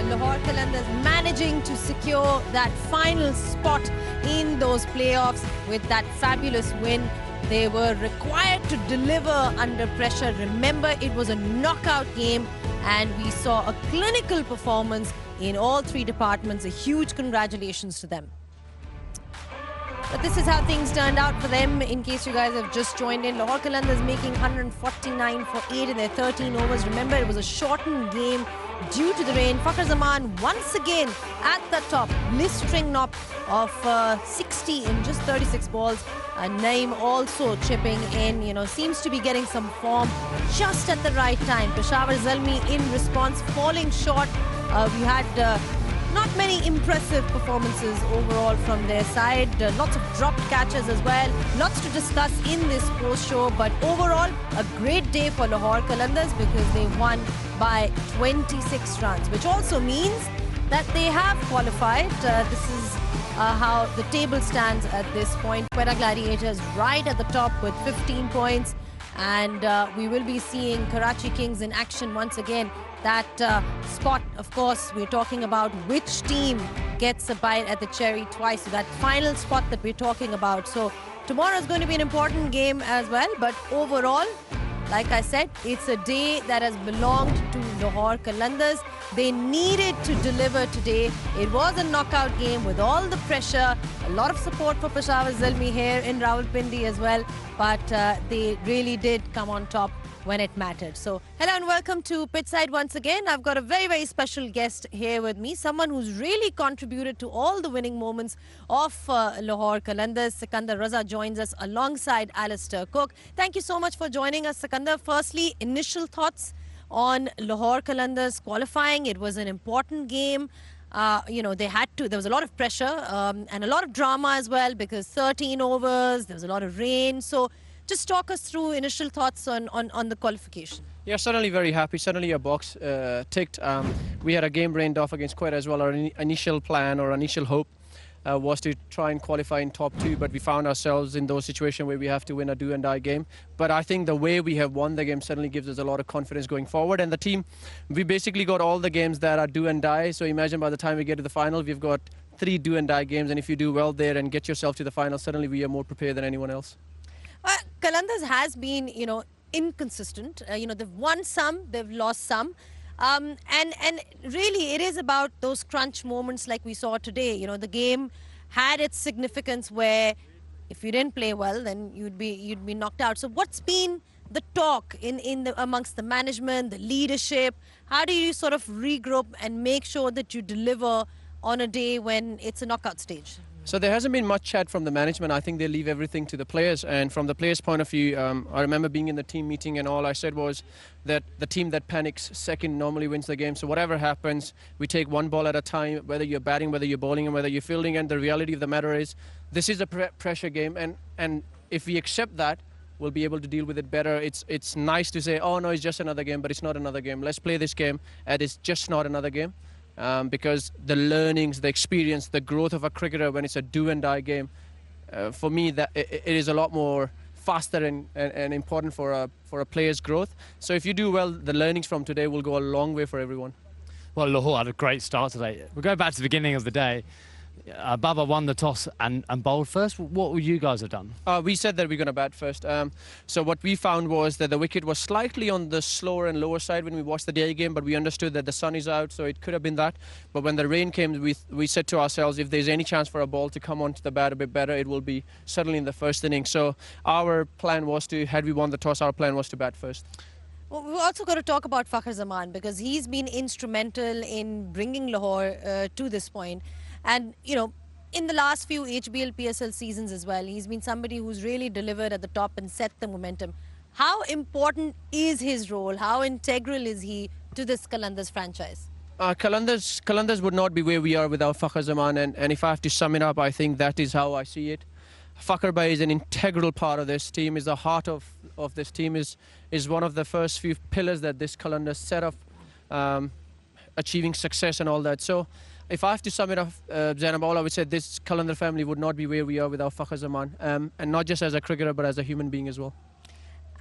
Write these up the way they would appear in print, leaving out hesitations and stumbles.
Lahore Qalandars managing to secure that final spot in those playoffs with that fabulous win. They were required to deliver under pressure. Remember, it was a knockout game and we saw a clinical performance in all three departments. A huge congratulations to them. But this is how things turned out for them. In case you guys have just joined in, Lahore Qalandars making 149 for 8 in their 13 overs. Remember, it was a shortened game due to the rain. Fakhr Zaman once again at the top, blistering knock of 60 in just 36 balls. Naeem also chipping in, seems to be getting some form just at the right time. Peshawar Zalmi in response, falling short. We had not many impressive performances overall from their side. Lots of dropped catches as well. Lots to discuss in this post-show. But overall, a great day for Lahore Qalandars because they won by 26 runs, which also means that they have qualified. This is how the table stands at this point. Quetta Gladiators right at the top with 15 points. And we will be seeing Karachi Kings in action once again. That spot, of course, we're talking about which team gets a bite at the cherry twice. So that final spot that we're talking about. So tomorrow is going to be an important game as well. But overall, like I said, it's a day that has belonged to Lahore Qalandars. They needed to deliver today. It was a knockout game with all the pressure. A lot of support for Peshawar Zalmi here in Rawalpindi as well. But they really did come on top when it mattered. So, hello and welcome to Pitchside once again. I've got a very, very special guest here with me. Someone who's really contributed to all the winning moments of Lahore Qalandars. Sikandar Raza joins us alongside Alistair Cook. Thank you so much for joining us, Sikandar. Firstly, initial thoughts on Lahore Qalandars qualifying. It was an important game. They had to. There was a lot of pressure and a lot of drama as well because 13 overs, there was a lot of rain. So, just talk us through initial thoughts on the qualification. Yeah, certainly very happy. Certainly a box ticked. We had a game rained off against Quetta as well. Our initial plan or initial hope was to try and qualify in top 2, but we found ourselves in those situations where we have to win a do-and-die game. But I think the way we have won the game certainly gives us a lot of confidence going forward. And the team, we basically got all the games that are do-and-die. So imagine by the time we get to the final, we've got 3 do-and-die games. And if you do well there and get yourself to the final, certainly we are more prepared than anyone else. Qalandars has been, inconsistent. They've won some, they've lost some. And really, it is about those crunch moments like we saw today. The game had its significance where if you didn't play well, then you'd be knocked out. So what's been the talk amongst the management, the leadership? How do you sort of regroup and make sure that you deliver on a day when it's a knockout stage? So there hasn't been much chat from the management. I think they leave everything to the players. And from the players' point of view, I remember being in the team meeting and all I said was that the team that panics second normally wins the game. So whatever happens, we take one ball at a time, whether you're batting, whether you're bowling, and whether you're fielding. And the reality of the matter is this is a pressure game. And if we accept that, we'll be able to deal with it better. It's nice to say, oh, no, it's just another game, but it's not another game. Let's play this game and it's just not another game. Because the learnings, the experience, the growth of a cricketer when it's a do-and-die game, for me, that it is a lot more faster and important for a player's growth. So if you do well, the learnings from today will go a long way for everyone. Well, Lahore had a great start today. We'll go back to the beginning of the day. Baba won the toss and bowled first. What would you guys have done? We said that we're going to bat first. So what we found was that the wicket was slightly on the slower and lower side when we watched the day game, but we understood that the sun is out, so it could have been that. But when the rain came, we said to ourselves, if there's any chance for a ball to come onto the bat a bit better, it will be certainly in the first inning. So our plan was to, had we won the toss, our plan was to bat first. Well, we've also got to talk about Fakhr Zaman because he's been instrumental in bringing Lahore to this point. And, in the last few HBL PSL seasons as well, he's been somebody who's really delivered at the top and set the momentum. How important is his role? How integral is he to this Qalandars franchise? Qalandars would not be where we are without Fakhr Zaman. And if I have to sum it up, I think that is how I see it. Fakhr Bhai is an integral part of this team, is the heart of this team, is one of the first few pillars that this Qalandars set up, achieving success and all that. So if I have to sum it up, Zainab, all I would say this Qalandar family would not be where we are without Fakhr Zaman, and not just as a cricketer but as a human being as well.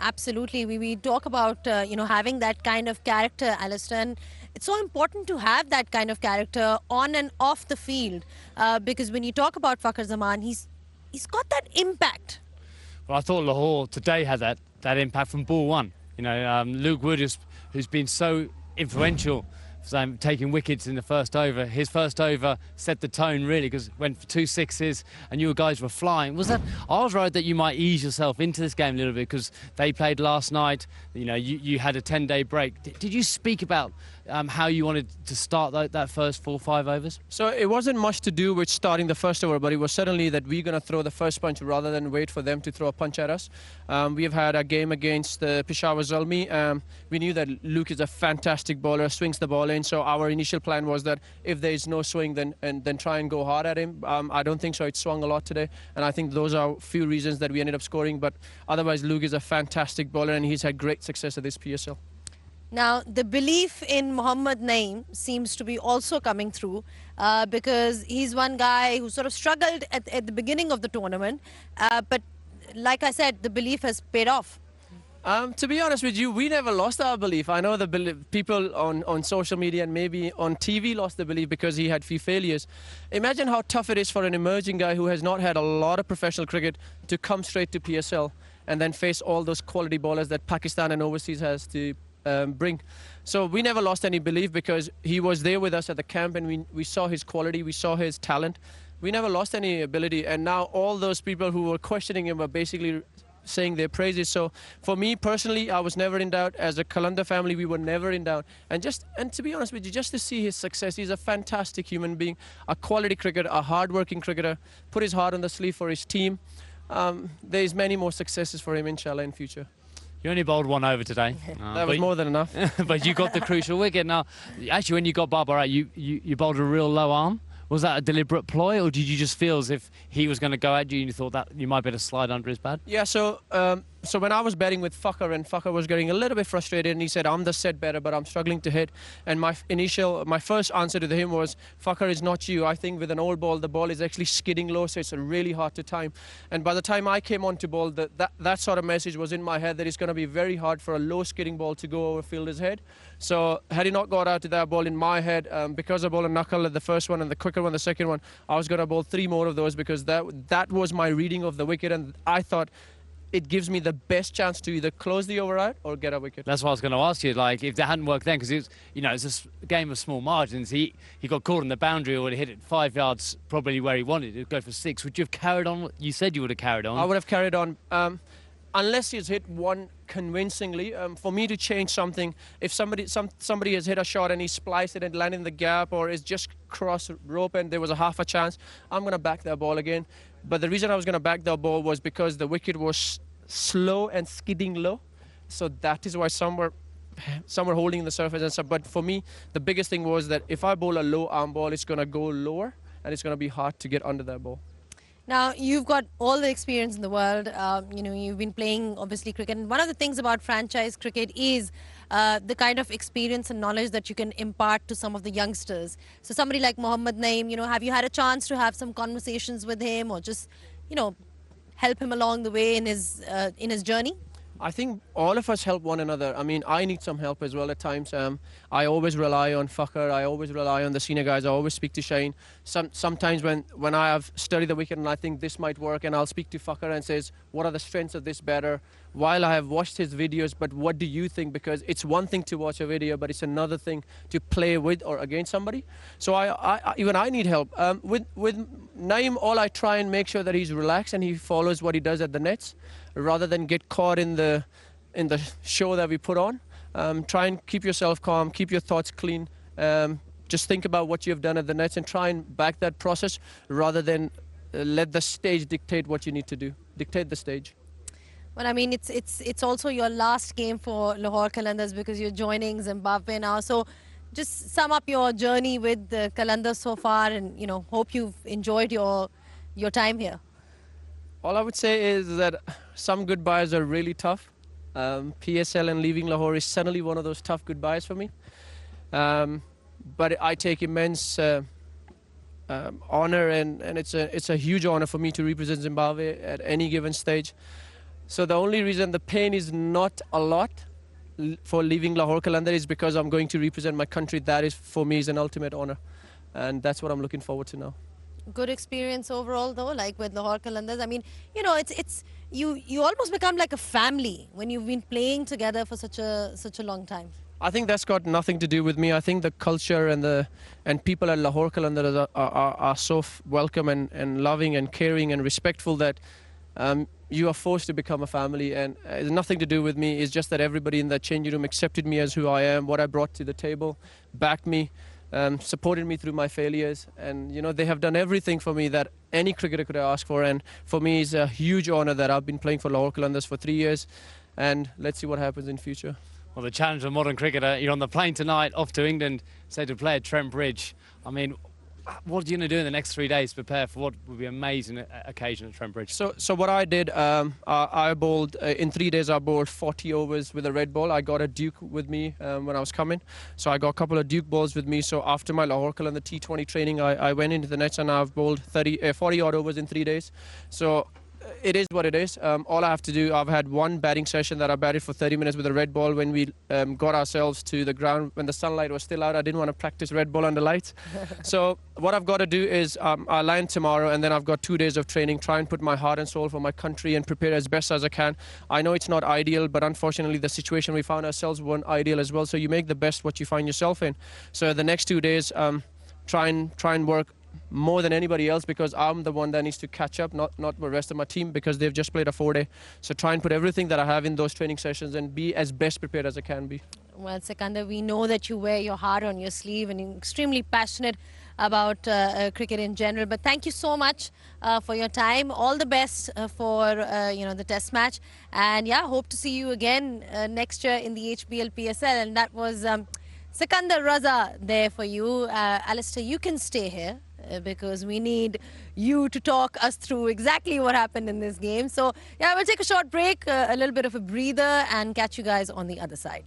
Absolutely. We talk about, having that kind of character, Alistair. And it's so important to have that kind of character on and off the field. Because when you talk about Fakhar Zaman, he's got that impact. Well, I thought Lahore today had that impact from ball one. Luke Wood, who's been so influential, taking wickets in the first over. His first over set the tone, really, because went for 2 sixes and you guys were flying. I was worried that you might ease yourself into this game a little bit because they played last night. You had a 10-day break. Did you speak about how you wanted to start that first 4 or 5 overs? So it wasn't much to do with starting the first over, but it was certainly that we're going to throw the first punch rather than wait for them to throw a punch at us. We have had a game against the Peshawar Zalmi. We knew that Luke is a fantastic bowler, swings the ball in. So our initial plan was that if there is no swing, then try and go hard at him. I don't think so. It swung a lot today, and I think those are a few reasons that we ended up scoring. But otherwise, Luke is a fantastic bowler, and he's had great success at this PSL. Now, the belief in Mohammad Naeem seems to be also coming through because he's one guy who sort of struggled at the beginning of the tournament. But like I said, the belief has paid off. To be honest with you, we never lost our belief. I know the people on social media and maybe on TV lost the belief because he had few failures. Imagine how tough it is for an emerging guy who has not had a lot of professional cricket to come straight to PSL and then face all those quality bowlers that Pakistan and overseas has to bring. So we never lost any belief because he was there with us at the camp and we saw his quality, we saw his talent. We never lost any ability, and now all those people who were questioning him are basically saying their praises. So for me personally, I was never in doubt. As a Qalandar family, we were never in doubt. And to be honest with you, just to see his success, he's a fantastic human being, a quality cricketer, a hard-working cricketer, put his heart on the sleeve for his team. There's many more successes for him, inshallah, in future. You only bowled 1 over today. That was more than enough. But you got the crucial wicket. Now, actually, when you got Babar out, you bowled a real low arm. Was that a deliberate ploy, or did you just feel as if he was going to go at you and you thought that you might be able to slide under his pad? Yeah, so when I was batting with Fakhar, and Fakhar was getting a little bit frustrated, and he said, I'm the set batter, but I'm struggling to hit. And my first answer to him was, Fakhar, is not you. I think with an old ball, the ball is actually skidding low, so it's really hard to time. And by the time I came on to bowl, that sort of message was in my head that it's going to be very hard for a low skidding ball to go over fielder's head. So had he not got out to that ball in my head, because I bowled a knuckle at the first one and the quicker one, the second one, I was going to bowl 3 more of those because that was my reading of the wicket, and I thought it gives me the best chance to either close the over out or get a wicket. That's what I was going to ask you. Like, if that hadn't worked then, because it's a game of small margins. He got caught on the boundary or he hit it 5 yards, probably where he wanted it to go for 6. Would you have carried on? You said you would have carried on. I would have carried on. Unless he's hit one convincingly, for me to change something, if somebody has hit a shot and he spliced it and landed in the gap or is just cross rope and there was a half a chance, I'm going to back that ball again. But the reason I was going to back that ball was because the wicket was slow and skidding low. So that is why some were holding the surface and stuff. But for me, the biggest thing was that if I bowl a low arm ball, it's going to go lower and it's going to be hard to get under that ball. Now, you've got all the experience in the world. You've been playing, obviously, cricket. And one of the things about franchise cricket is the kind of experience and knowledge that you can impart to some of the youngsters. So somebody like Mohammad Naeem, have you had a chance to have some conversations with him or just, help him along the way in his journey? I think all of us help one another. I mean, I need some help as well at times. I always rely on Fakhar. I always rely on the senior guys. I always speak to Shaheen. Sometimes when I have studied the wicket and I think this might work, and I'll speak to Fakhar and says, what are the strengths of this batter? While I have watched his videos, but what do you think? Because it's one thing to watch a video, but it's another thing to play with or against somebody. So even I need help. With Naeem, all I try and make sure that he's relaxed and he follows what he does at the nets, rather than get caught in the show that we put on. Try and keep yourself calm, keep your thoughts clean. Just think about what you've done at the nets and try and back that process rather than let the stage dictate what you need to do. Dictate the stage. Well, I mean, it's also your last game for Lahore Qalandars because you're joining Zimbabwe now. So just sum up your journey with the Qalandars so far and, hope you've enjoyed your time here. All I would say is that some goodbyes are really tough. PSL and leaving Lahore is suddenly one of those tough goodbyes for me. But I take immense honor, and it's a huge honor for me to represent Zimbabwe at any given stage. So the only reason the pain is not a lot for leaving Lahore Qalandars is because I'm going to represent my country. That is, for me, is an ultimate honor. And that's what I'm looking forward to now. Good experience overall, though, like with Lahore Qalandars. I mean, you know, you almost become like a family when you've been playing together for such a long time. I think that's got nothing to do with me. I think the culture and people at Lahore Qalandars are so welcome and loving and caring and respectful that you are forced to become a family, and it's nothing to do with me. It's just that everybody in that changing room accepted me as who I am, what I brought to the table, backed me, supported me through my failures, and you know, they have done everything for me that any cricketer could ask for. And for me, it's a huge honor that I've been playing for Lahore Qalandars for 3 years, and let's see what happens in future. Well, the challenge of modern cricketer, you're on the plane tonight off to England, say to play at Trent Bridge. I mean, what are you going to do in the next 3 days to prepare for what would be an amazing occasion at Trent Bridge? So what I did, I bowled, in 3 days I bowled 40 overs with a red ball. I got a Duke with me when I was coming. So I got a couple of Duke balls with me. So after my Lahore Qalandars T20 training, I went into the nets and I've bowled 40 odd overs in 3 days. So it is what it is. All I have to do, I've had one batting session that I batted for 30 minutes with a red ball when we got ourselves to the ground when the sunlight was still out. I didn't want to practice red ball under lights. So what I've got to do is I land tomorrow, and then I've got 2 days of training, try and put my heart and soul for my country and prepare as best as I can. I know it's not ideal, but unfortunately the situation we found ourselves weren't ideal as well. So you make the best what you find yourself in. So the next 2 days, try and work more than anybody else, because I'm the one that needs to catch up, not the rest of my team, because they've just played a 4-day. So try and put everything that I have in those training sessions and be as best prepared as I can be. Well, Sikandar, we know that you wear your heart on your sleeve and you're extremely passionate about cricket in general. But thank you so much for your time. All the best for the Test match, and yeah, hope to see you again next year in the HBL PSL. And that was Sikandar Raza there for you. Alistair, you can stay here because we need you to talk us through exactly what happened in this game. So yeah, we'll take a short break, a little bit of a breather, and catch you guys on the other side.